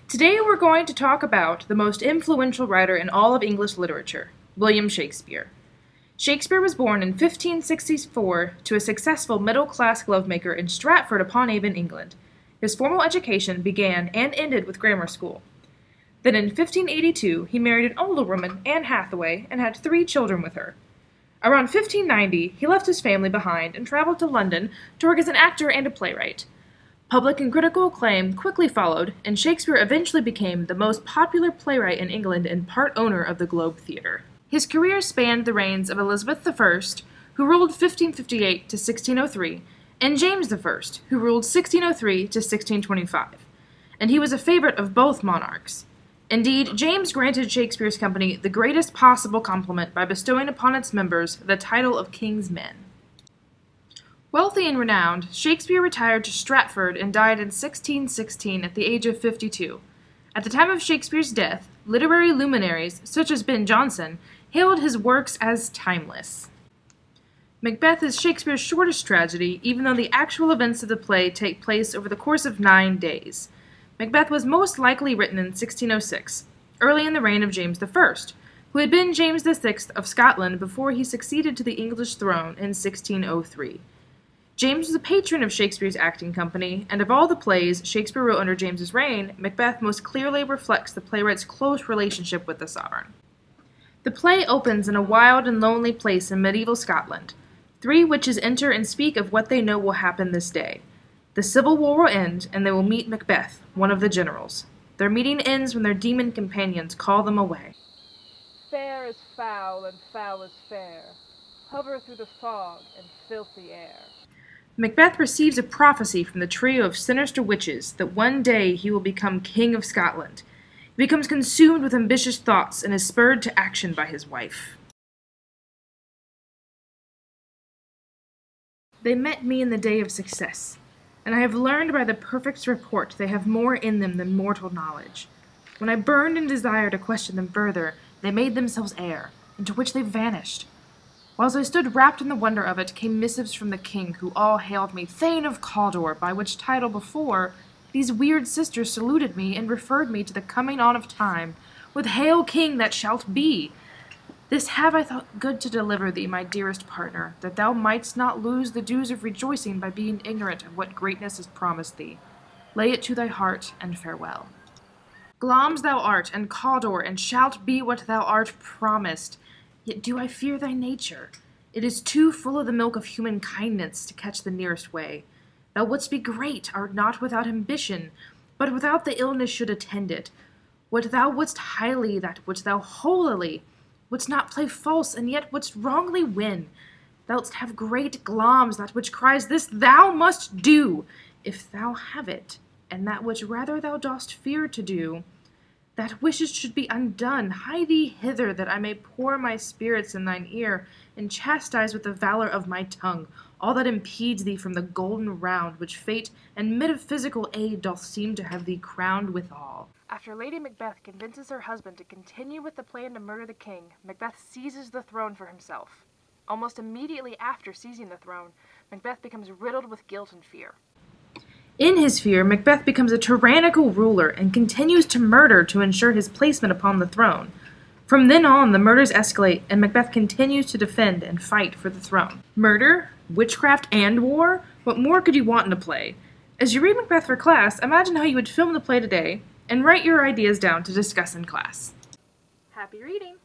Today we're going to talk about the most influential writer in all of English literature, William Shakespeare. Shakespeare was born in 1564 to a successful middle-class glovemaker in Stratford-upon-Avon, England. His formal education began and ended with grammar school. Then in 1582 he married an older woman, Anne Hathaway, and had 3 children with her. Around 1590 he left his family behind and traveled to London to work as an actor and a playwright. Public and critical acclaim quickly followed, and Shakespeare eventually became the most popular playwright in England and part owner of the Globe Theatre. His career spanned the reigns of Elizabeth I, who ruled 1558 to 1603, and James I, who ruled 1603 to 1625, and he was a favorite of both monarchs. Indeed, James granted Shakespeare's company the greatest possible compliment by bestowing upon its members the title of King's Men. Wealthy and renowned, Shakespeare retired to Stratford and died in 1616 at the age of 52. At the time of Shakespeare's death, literary luminaries, such as Ben Jonson, hailed his works as timeless. Macbeth is Shakespeare's shortest tragedy, even though the actual events of the play take place over the course of 9 days. Macbeth was most likely written in 1606, early in the reign of James I, who had been James VI of Scotland before he succeeded to the English throne in 1603. James was a patron of Shakespeare's acting company, and of all the plays Shakespeare wrote under James's reign, Macbeth most clearly reflects the playwright's close relationship with the sovereign. The play opens in a wild and lonely place in medieval Scotland. 3 witches enter and speak of what they know will happen this day. The civil war will end, and they will meet Macbeth, one of the generals. Their meeting ends when their demon companions call them away. Fair is foul, and foul is fair. Hover through the fog and filthy air. Macbeth receives a prophecy from the trio of sinister witches that one day he will become King of Scotland. He becomes consumed with ambitious thoughts and is spurred to action by his wife. They met me in the day of success, and I have learned by the perfect report they have more in them than mortal knowledge. When I burned in desire to question them further, they made themselves air, into which they vanished. Whilst I stood wrapped in the wonder of it, came missives from the king, who all hailed me Thane of Cawdor, by which title before these weird sisters saluted me and referred me to the coming on of time, with Hail King that shalt be! This have I thought good to deliver thee, my dearest partner, that thou mightst not lose the dues of rejoicing by being ignorant of what greatness is promised thee. Lay it to thy heart, and farewell. Glamis thou art, and Cawdor, and shalt be what thou art promised. Yet do I fear thy nature. It is too full of the milk of human kindness to catch the nearest way. Thou wouldst be great, art not without ambition, but without the illness should attend it. What thou wouldst highly, that wouldst thou holily, wouldst not play false, and yet wouldst wrongly win. Thou'dst have great Glamis, that which cries, This thou must do, if thou have it, and that which rather thou dost fear to do, that wishes should be undone. Hie thee hither, that I may pour my spirits in thine ear, and chastise with the valor of my tongue all that impedes thee from the golden round, which fate and metaphysical aid doth seem to have thee crowned withal. After Lady Macbeth convinces her husband to continue with the plan to murder the king, Macbeth seizes the throne for himself. Almost immediately after seizing the throne, Macbeth becomes riddled with guilt and fear. In his fear, Macbeth becomes a tyrannical ruler and continues to murder to ensure his placement upon the throne. From then on, the murders escalate, and Macbeth continues to defend and fight for the throne. Murder, witchcraft, and war? What more could you want in a play? As you read Macbeth for class, imagine how you would film the play today, and write your ideas down to discuss in class. Happy reading!